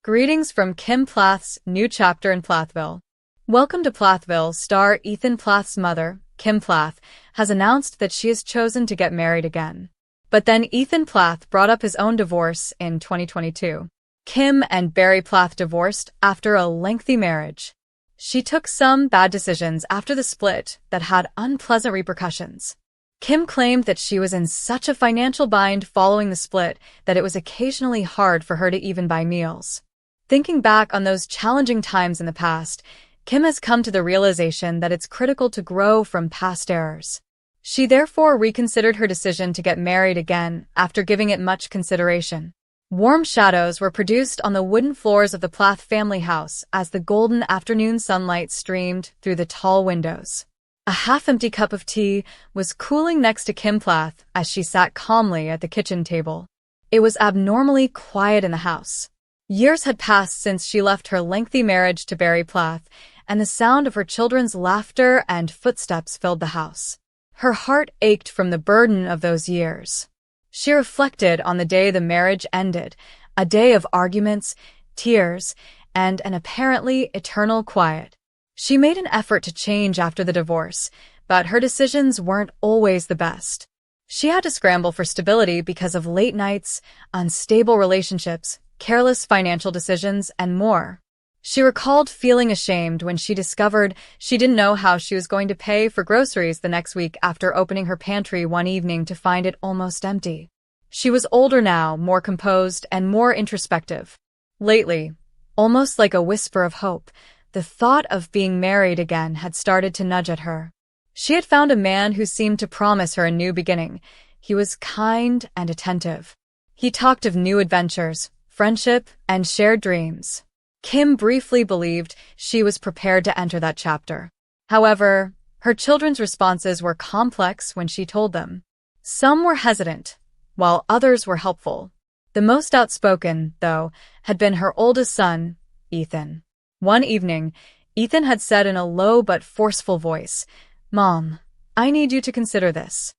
Greetings from Kim Plath's new chapter in Plathville. Welcome to Plathville. Star Ethan Plath's mother, Kim Plath, has announced that she has chosen to get married again. But then Ethan Plath brought up his own divorce in 2022. Kim and Barry Plath divorced after a lengthy marriage. She took some bad decisions after the split that had unpleasant repercussions. Kim claimed that she was in such a financial bind following the split that it was occasionally hard for her to even buy meals. Thinking back on those challenging times in the past, Kim has come to the realization that it's critical to grow from past errors. She therefore reconsidered her decision to get married again after giving it much consideration. Warm shadows were produced on the wooden floors of the Plath family house as the golden afternoon sunlight streamed through the tall windows. A half-empty cup of tea was cooling next to Kim Plath as she sat calmly at the kitchen table. It was abnormally quiet in the house. Years had passed since she left her lengthy marriage to Barry Plath, and the sound of her children's laughter and footsteps filled the house. Her heart ached from the burden of those years. She reflected on the day the marriage ended, a day of arguments, tears, and an apparently eternal quiet. She made an effort to change after the divorce, but her decisions weren't always the best. She had to scramble for stability because of late nights, unstable relationships, careless financial decisions, and more. She recalled feeling ashamed when she discovered she didn't know how she was going to pay for groceries the next week after opening her pantry one evening to find it almost empty. She was older now, more composed, and more introspective. Lately, almost like a whisper of hope, the thought of being married again had started to nudge at her. She had found a man who seemed to promise her a new beginning. He was kind and attentive. He talked of new adventures, friendship, and shared dreams. Kim briefly believed she was prepared to enter that chapter. However, her children's responses were complex when she told them. Some were hesitant, while others were helpful. The most outspoken, though, had been her oldest son, Ethan. One evening, Ethan had said in a low but forceful voice, "Mom, I need you to consider this.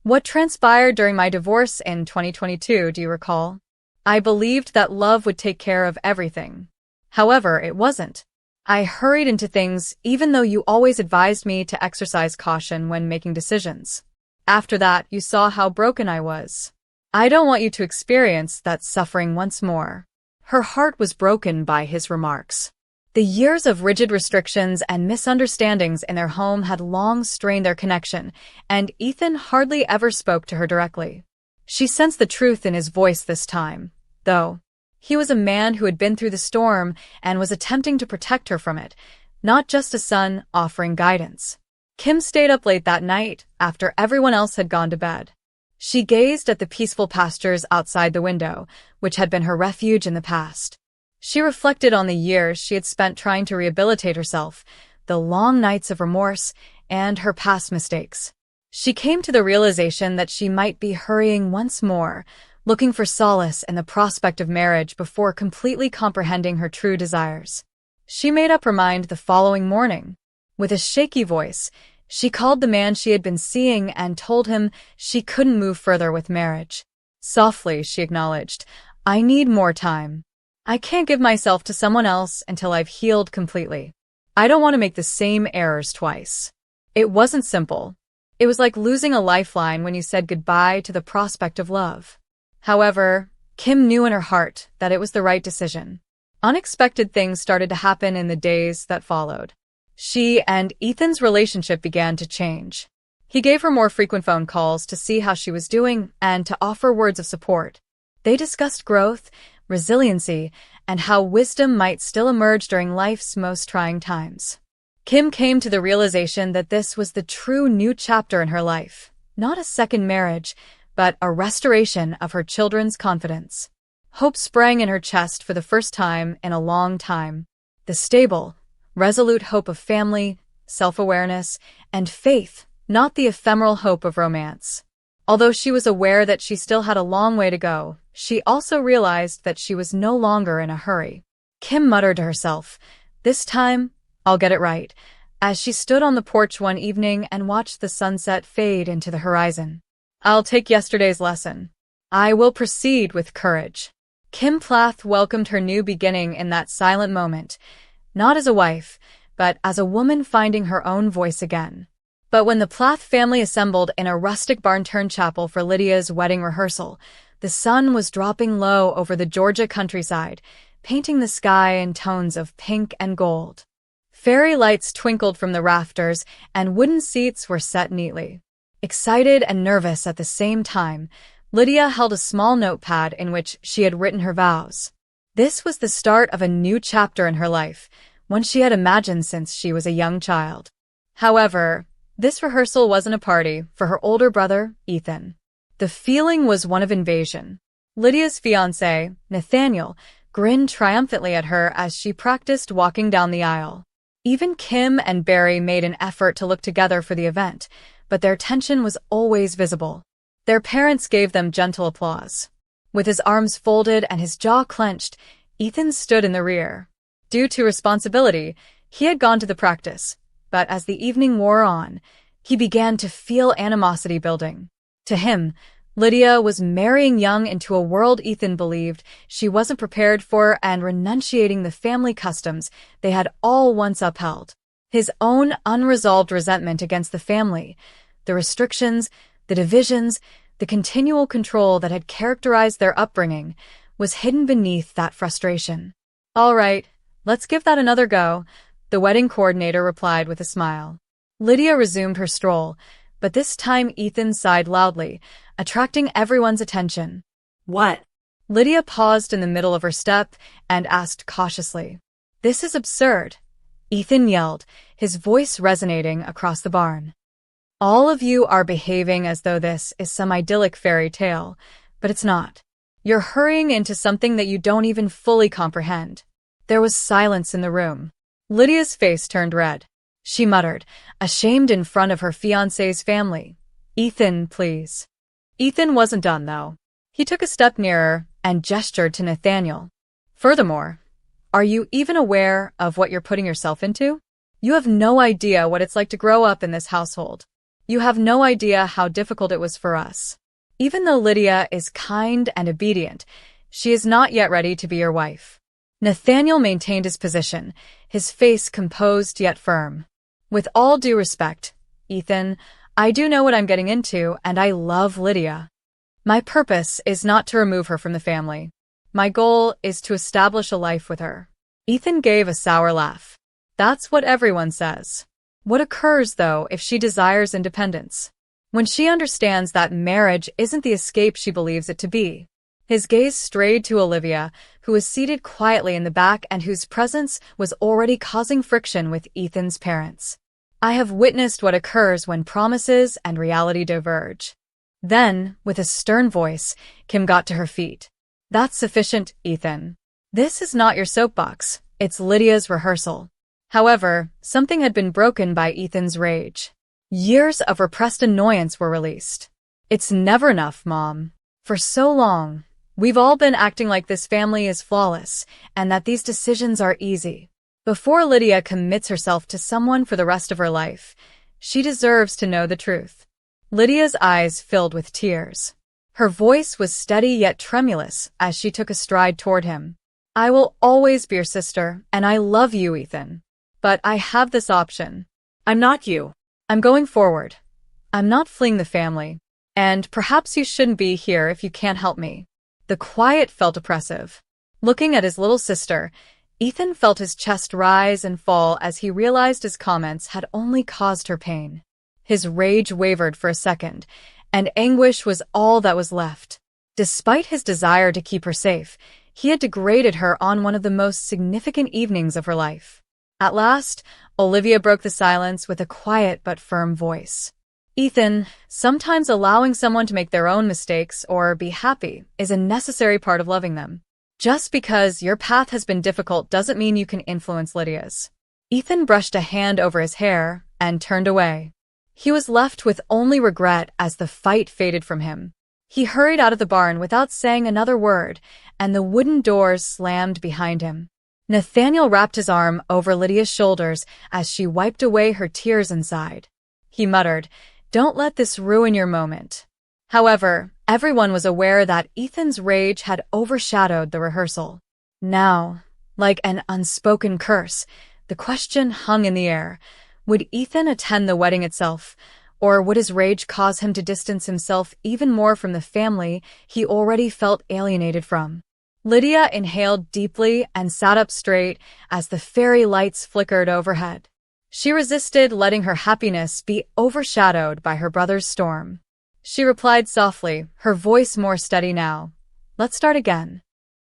What transpired during my divorce in 2022, do you recall? I believed that love would take care of everything. However, it wasn't. I hurried into things even though you always advised me to exercise caution when making decisions. After that, you saw how broken I was. I don't want you to experience that suffering once more." Her heart was broken by his remarks. The years of rigid restrictions and misunderstandings in their home had long strained their connection, and Ethan hardly ever spoke to her directly. She sensed the truth in his voice this time, though. He was a man who had been through the storm and was attempting to protect her from it, not just a son offering guidance. Kim stayed up late that night after everyone else had gone to bed. She gazed at the peaceful pastures outside the window, which had been her refuge in the past. She reflected on the years she had spent trying to rehabilitate herself, the long nights of remorse, and her past mistakes. She came to the realization that she might be hurrying once more, looking for solace in the prospect of marriage before completely comprehending her true desires. She made up her mind the following morning. With a shaky voice, she called the man she had been seeing and told him she couldn't move further with marriage. Softly, she acknowledged, "I need more time. I can't give myself to someone else until I've healed completely. I don't want to make the same errors twice." It wasn't simple. It was like losing a lifeline when you said goodbye to the prospect of love. However, Kim knew in her heart that it was the right decision. Unexpected things started to happen in the days that followed. She and Ethan's relationship began to change. He gave her more frequent phone calls to see how she was doing and to offer words of support. They discussed growth, resiliency, and how wisdom might still emerge during life's most trying times. Kim came to the realization that this was the true new chapter in her life, not a second marriage, but a restoration of her children's confidence. Hope sprang in her chest for the first time in a long time. The stable, resolute hope of family, self-awareness, and faith, not the ephemeral hope of romance. Although she was aware that she still had a long way to go, she also realized that she was no longer in a hurry. Kim muttered to herself, "This time, I'll get it right," as she stood on the porch one evening and watched the sunset fade into the horizon. "I'll take yesterday's lesson. I will proceed with courage." Kim Plath welcomed her new beginning in that silent moment, not as a wife, but as a woman finding her own voice again. But when the Plath family assembled in a rustic barn-turned chapel for Lydia's wedding rehearsal, the sun was dropping low over the Georgia countryside, painting the sky in tones of pink and gold. Fairy lights twinkled from the rafters, and wooden seats were set neatly. Excited and nervous at the same time, Lydia held a small notepad in which she had written her vows. This was the start of a new chapter in her life, one she had imagined since she was a young child. However, this rehearsal wasn't a party for her older brother, Ethan. The feeling was one of invasion. Lydia's fiancé, Nathaniel, grinned triumphantly at her as she practiced walking down the aisle. Even Kim and Barry made an effort to look together for the event, but their tension was always visible. Their parents gave them gentle applause. With his arms folded and his jaw clenched, Ethan stood in the rear. Due to responsibility, he had gone to the practice, but as the evening wore on, he began to feel animosity building. To him, Lydia was marrying young into a world Ethan believed she wasn't prepared for and renunciating the family customs they had all once upheld. His own unresolved resentment against the family, the restrictions, the divisions, the continual control that had characterized their upbringing, was hidden beneath that frustration. "All right, let's give that another go," the wedding coordinator replied with a smile. Lydia resumed her stroll, but this time Ethan sighed loudly, attracting everyone's attention. "What?" Lydia paused in the middle of her step and asked cautiously. "This is absurd," Ethan yelled, his voice resonating across the barn. "All of you are behaving as though this is some idyllic fairy tale, but it's not. You're hurrying into something that you don't even fully comprehend." There was silence in the room. Lydia's face turned red. She muttered, ashamed in front of her fiancé's family. "Ethan, please." Ethan wasn't done, though. He took a step nearer and gestured to Nathaniel. "Furthermore, are you even aware of what you're putting yourself into? You have no idea what it's like to grow up in this household. You have no idea how difficult it was for us. Even though Lydia is kind and obedient, she is not yet ready to be your wife." Nathaniel maintained his position, his face composed yet firm. "With all due respect, Ethan, I do know what I'm getting into, and I love Lydia. My purpose is not to remove her from the family. My goal is to establish a life with her." Ethan gave a sour laugh. "That's what everyone says. What occurs, though, if she desires independence? When she understands that marriage isn't the escape she believes it to be?" His gaze strayed to Olivia, who was seated quietly in the back and whose presence was already causing friction with Ethan's parents. "I have witnessed what occurs when promises and reality diverge." Then, with a stern voice, Kim got to her feet. "That's sufficient, Ethan. This is not your soapbox, it's Lydia's rehearsal." However, something had been broken by Ethan's rage. Years of repressed annoyance were released. "It's never enough, Mom. For so long, we've all been acting like this family is flawless and that these decisions are easy. Before Lydia commits herself to someone for the rest of her life, she deserves to know the truth." Lydia's eyes filled with tears. Her voice was steady yet tremulous as she took a stride toward him. "I will always be your sister, and I love you, Ethan. But I have this option. I'm not you. I'm going forward. I'm not fleeing the family. And perhaps you shouldn't be here if you can't help me." The quiet felt oppressive. Looking at his little sister, Ethan felt his chest rise and fall as he realized his comments had only caused her pain. His rage wavered for a second, and anguish was all that was left. Despite his desire to keep her safe, he had degraded her on one of the most significant evenings of her life. At last, Olivia broke the silence with a quiet but firm voice. "Ethan, sometimes allowing someone to make their own mistakes or be happy is a necessary part of loving them. Just because your path has been difficult doesn't mean you can influence Lydia's." Ethan brushed a hand over his hair and turned away. He was left with only regret as the fight faded from him. He hurried out of the barn without saying another word, and the wooden doors slammed behind him. Nathaniel wrapped his arm over Lydia's shoulders as she wiped away her tears and sighed. He muttered, "Don't let this ruin your moment." However, Everyone was aware that Ethan's rage had overshadowed the rehearsal. Now, like an unspoken curse, the question hung in the air. Would Ethan attend the wedding itself, or would his rage cause him to distance himself even more from the family he already felt alienated from? Lydia inhaled deeply and sat up straight as the fairy lights flickered overhead. She resisted letting her happiness be overshadowed by her brother's storm. She replied softly, her voice more steady now. Let's start again.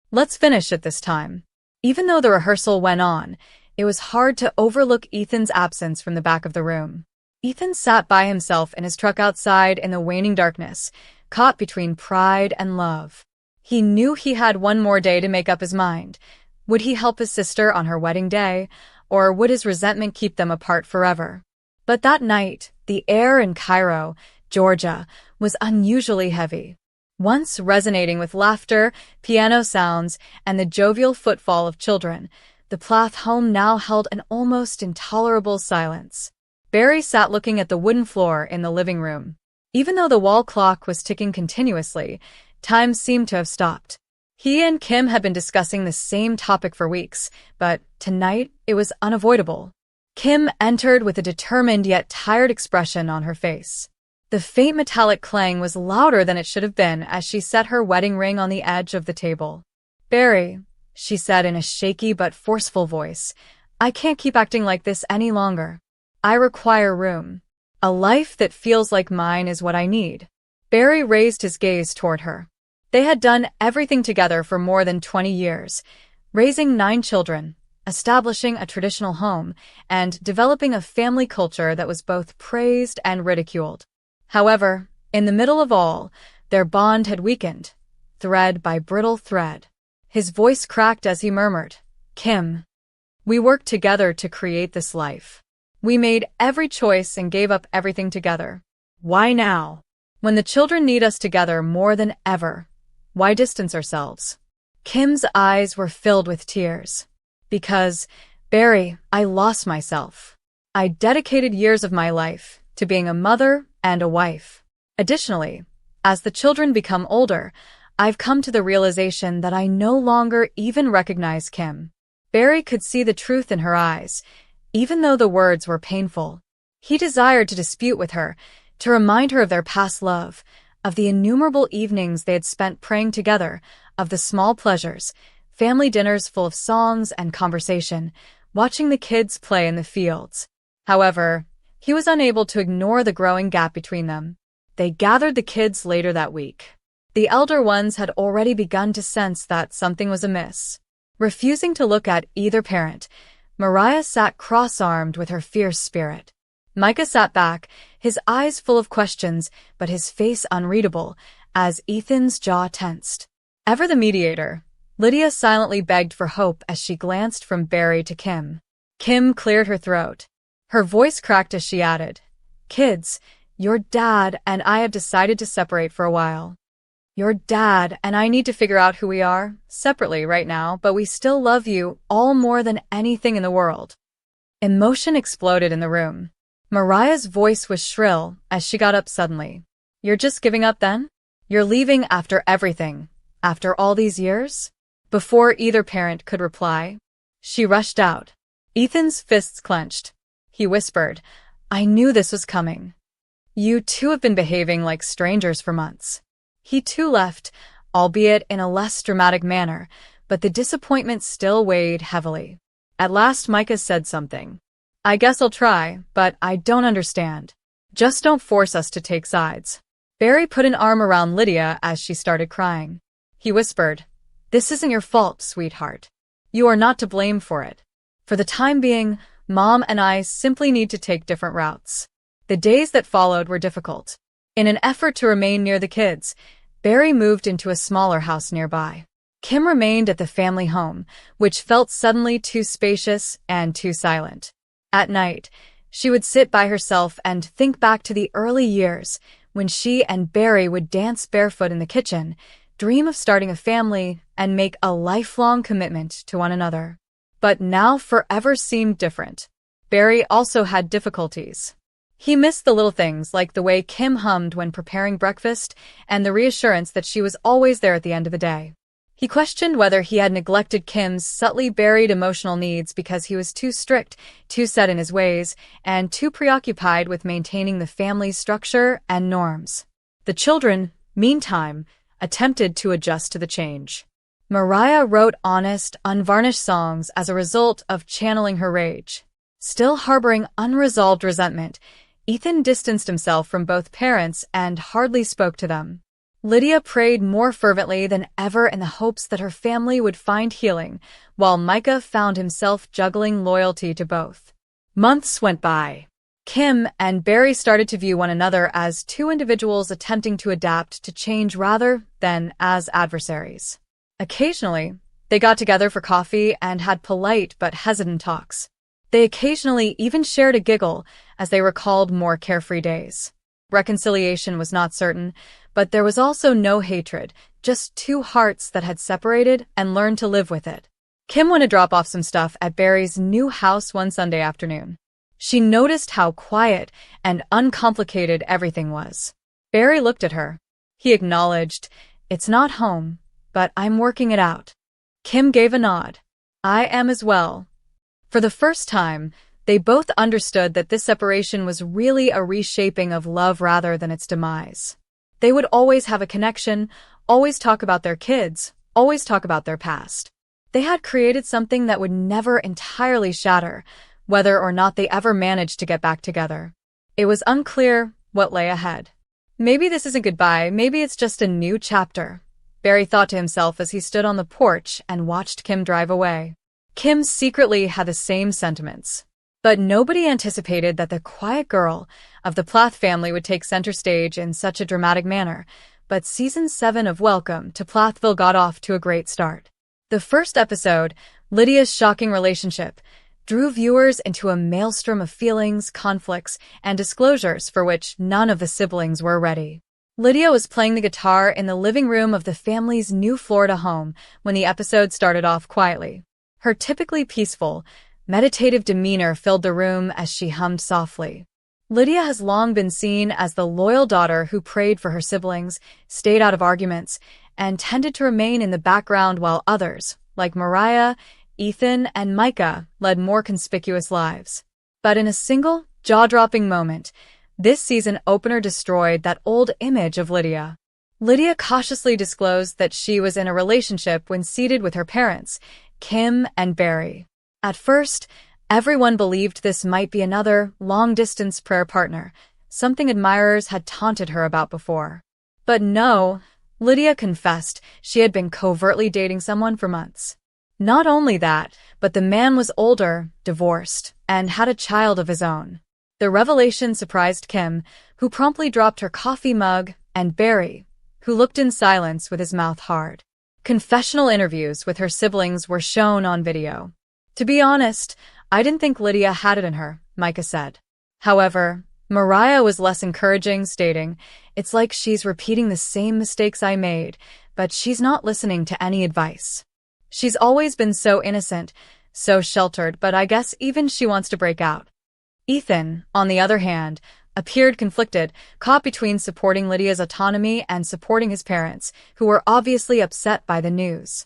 Let's finish it this time. Even though the rehearsal went on, it was hard to overlook Ethan's absence from the back of the room. Ethan sat by himself in his truck outside in the waning darkness, caught between pride and love. He knew he had one more day to make up his mind. Would he help his sister on her wedding day, or would his resentment keep them apart forever? But that night, the air in Cairo, Georgia, was unusually heavy. Once resonating with laughter, piano sounds, and the jovial footfall of children, the Plath home now held an almost intolerable silence. Barry sat looking at the wooden floor in the living room. Even though the wall clock was ticking continuously, time seemed to have stopped. He and Kim had been discussing the same topic for weeks, but tonight it was unavoidable. Kim entered with a determined yet tired expression on her face. The faint metallic clang was louder than it should have been as she set her wedding ring on the edge of the table. "Barry," she said in a shaky but forceful voice, "I can't keep acting like this any longer. I require room. A life that feels like mine is what I need." Barry raised his gaze toward her. They had done everything together for more than 20 years, raising 9 children, establishing a traditional home, and developing a family culture that was both praised and ridiculed. However, in the middle of all, their bond had weakened, thread by brittle thread. His voice cracked as he murmured, "Kim, we worked together to create this life. We made every choice and gave up everything together. Why now? When the children need us together more than ever, why distance ourselves?" Kim's eyes were filled with tears. "Because, Barry, I lost myself. I dedicated years of my life to being a mother and a wife. Additionally, as the children become older, I've come to the realization that I no longer even recognize Kim." Barry could see the truth in her eyes, even though the words were painful. He desired to dispute with her, to remind her of their past love, of the innumerable evenings they had spent praying together, of the small pleasures, family dinners full of songs and conversation, watching the kids play in the fields. However, he was unable to ignore the growing gap between them. They gathered the kids later that week. The elder ones had already begun to sense that something was amiss. Refusing to look at either parent, Mariah sat cross-armed with her fierce spirit. Micah sat back, his eyes full of questions, but his face unreadable, as Ethan's jaw tensed. Ever the mediator, Lydia silently begged for hope as she glanced from Barry to Kim. Kim cleared her throat. Her voice cracked as she added, "Kids, your dad and I have decided to separate for a while. Your dad and I need to figure out who we are, separately right now, but we still love you all more than anything in the world." Emotion exploded in the room. Mariah's voice was shrill as she got up suddenly. "You're just giving up then? You're leaving after everything, after all these years?" Before either parent could reply, she rushed out. Ethan's fists clenched. He whispered, "I knew this was coming. You two have been behaving like strangers for months." He too left, albeit in a less dramatic manner, but the disappointment still weighed heavily. At last Micah said something. "I guess I'll try, but I don't understand. Just don't force us to take sides." Barry put an arm around Lydia as she started crying. He whispered, "This isn't your fault, sweetheart. You are not to blame for it. For the time being, Mom and I simply need to take different routes." The days that followed were difficult. In an effort to remain near the kids, Barry moved into a smaller house nearby. Kim remained at the family home, which felt suddenly too spacious and too silent. At night, she would sit by herself and think back to the early years when she and Barry would dance barefoot in the kitchen, dream of starting a family, and make a lifelong commitment to one another. But now forever seemed different. Barry also had difficulties. He missed the little things like the way Kim hummed when preparing breakfast and the reassurance that she was always there at the end of the day. He questioned whether he had neglected Kim's subtly buried emotional needs because he was too strict, too set in his ways, and too preoccupied with maintaining the family's structure and norms. The children, meantime, attempted to adjust to the change. Mariah wrote honest, unvarnished songs as a result of channeling her rage. Still harboring unresolved resentment, Ethan distanced himself from both parents and hardly spoke to them. Lydia prayed more fervently than ever in the hopes that her family would find healing, while Micah found himself juggling loyalty to both. Months went by. Kim and Barry started to view one another as two individuals attempting to adapt to change rather than as adversaries. Occasionally, they got together for coffee and had polite but hesitant talks. They occasionally even shared a giggle as they recalled more carefree days. Reconciliation was not certain, but there was also no hatred, just two hearts that had separated and learned to live with it. Kim went to drop off some stuff at Barry's new house one Sunday afternoon. She noticed how quiet and uncomplicated everything was. Barry looked at her. He acknowledged, "It's not home, but I'm working it out." Kim gave a nod. "I am as well." For the first time, they both understood that this separation was really a reshaping of love rather than its demise. They would always have a connection, always talk about their kids, always talk about their past. They had created something that would never entirely shatter, whether or not they ever managed to get back together. It was unclear what lay ahead. Maybe this isn't goodbye, maybe it's just a new chapter, Barry thought to himself as he stood on the porch and watched Kim drive away. Kim secretly had the same sentiments. But nobody anticipated that the quiet girl of the Plath family would take center stage in such a dramatic manner, but Season 7 of Welcome to Plathville got off to a great start. The first episode, Lydia's shocking relationship, drew viewers into a maelstrom of feelings, conflicts, and disclosures for which none of the siblings were ready. Lydia was playing the guitar in the living room of the family's new Florida home when the episode started off quietly. Her typically peaceful, meditative demeanor filled the room as she hummed softly. Lydia has long been seen as the loyal daughter who prayed for her siblings, stayed out of arguments, and tended to remain in the background while others, like Mariah, Ethan, and Micah, led more conspicuous lives. But in a single, jaw-dropping moment, this season opener destroyed that old image of Lydia. Lydia cautiously disclosed that she was in a relationship when seated with her parents, Kim and Barry. At first, everyone believed this might be another long-distance prayer partner, something admirers had taunted her about before. But no, Lydia confessed she had been covertly dating someone for months. Not only that, but the man was older, divorced, and had a child of his own. The revelation surprised Kim, who promptly dropped her coffee mug, and Barry, who looked in silence with his mouth hard. Confessional interviews with her siblings were shown on video. "To be honest, I didn't think Lydia had it in her," Micah said. However, Mariah was less encouraging, stating, "It's like she's repeating the same mistakes I made, but she's not listening to any advice. She's always been so innocent, so sheltered, but I guess even she wants to break out." Ethan, on the other hand, appeared conflicted, caught between supporting Lydia's autonomy and supporting his parents, who were obviously upset by the news.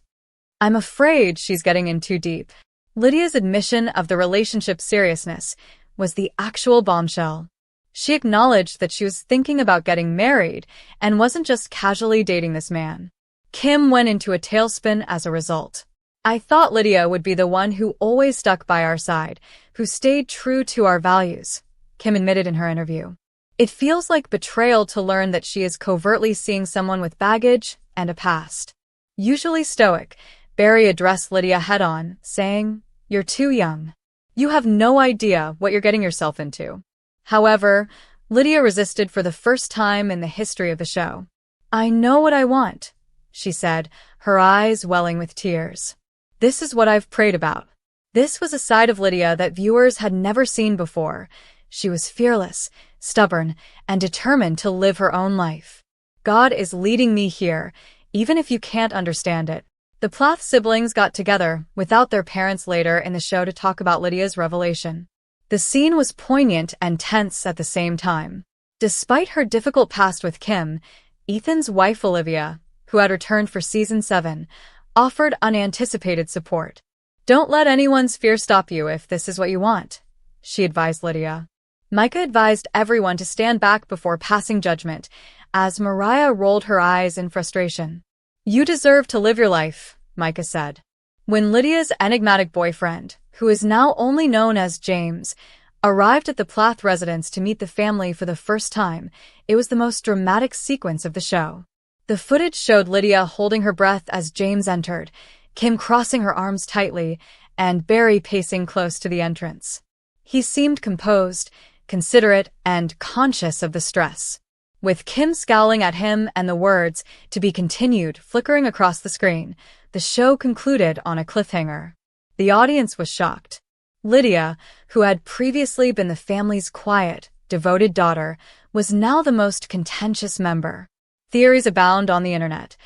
"I'm afraid she's getting in too deep." Lydia's admission of the relationship's seriousness was the actual bombshell. She acknowledged that she was thinking about getting married and wasn't just casually dating this man. Kim went into a tailspin as a result. "I thought Lydia would be the one who always stuck by our side, who stayed true to our values," Kim admitted in her interview. "It feels like betrayal to learn that she is covertly seeing someone with baggage and a past." Usually stoic, Barry addressed Lydia head-on, saying, "You're too young. You have no idea what you're getting yourself into." However, Lydia resisted for the first time in the history of the show. "I know what I want," she said, her eyes welling with tears. "This is what I've prayed about." This was a side of Lydia that viewers had never seen before. She was fearless, stubborn, and determined to live her own life. "God is leading me here, even if you can't understand it." The Plath siblings got together without their parents later in the show to talk about Lydia's revelation. The scene was poignant and tense at the same time. Despite her difficult past with Kim, Ethan's wife Olivia, who had returned for season 7, offered unanticipated support. "Don't let anyone's fear stop you if this is what you want," she advised Lydia. Micah advised everyone to stand back before passing judgment, as Mariah rolled her eyes in frustration. "You deserve to live your life," Micah said. When Lydia's enigmatic boyfriend, who is now only known as James, arrived at the Plath residence to meet the family for the first time, it was the most dramatic sequence of the show. The footage showed Lydia holding her breath as James entered, Kim crossing her arms tightly, and Barry pacing close to the entrance. He seemed composed, considerate, and conscious of the stress. With Kim scowling at him and the words, "To be continued," flickering across the screen, the show concluded on a cliffhanger. The audience was shocked. Lydia, who had previously been the family's quiet, devoted daughter, was now the most contentious member. Theories abound on the internet.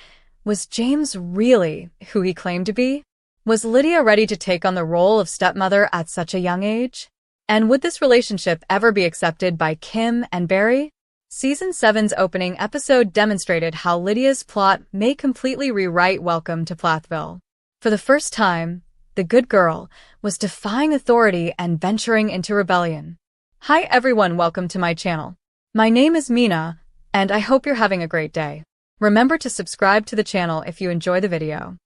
Was James really who he claimed to be? Was Lydia ready to take on the role of stepmother at such a young age? And would this relationship ever be accepted by Kim and Barry? Season 7's opening episode demonstrated how Lydia's plot may completely rewrite Welcome to Plathville. For the first time, the good girl was defying authority and venturing into rebellion. Hi everyone, welcome to my channel. My name is Mina, and I hope you're having a great day. Remember to subscribe to the channel if you enjoy the video.